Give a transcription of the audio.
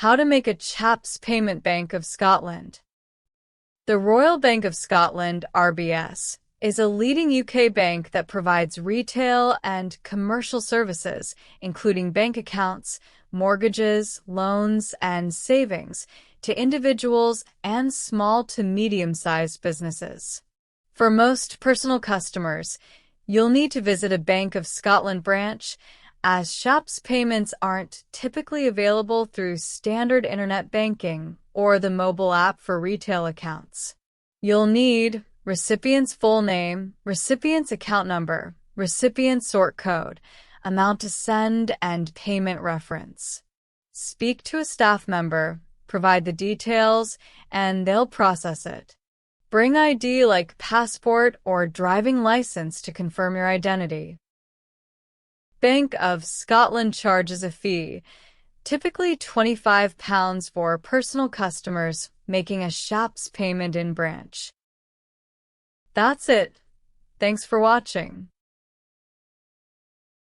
How to make a CHAPS payment. Bank of Scotland. The Royal Bank of Scotland, RBS, is a leading UK bank that provides retail and commercial services, including bank accounts, mortgages, loans, and savings, to individuals and small to medium-sized businesses. For most personal customers, you'll need to visit a Bank of Scotland branch, as CHAPS payments aren't typically available through standard internet banking or the mobile app for retail accounts. You'll need recipient's full name, recipient's account number, recipient's sort code, amount to send, and payment reference. Speak to a staff member, provide the details, and they'll process it. Bring ID like passport or driving license to confirm your identity. Bank of Scotland charges a fee, typically £25 for personal customers making a CHAPS payment in branch. That's it. Thanks for watching.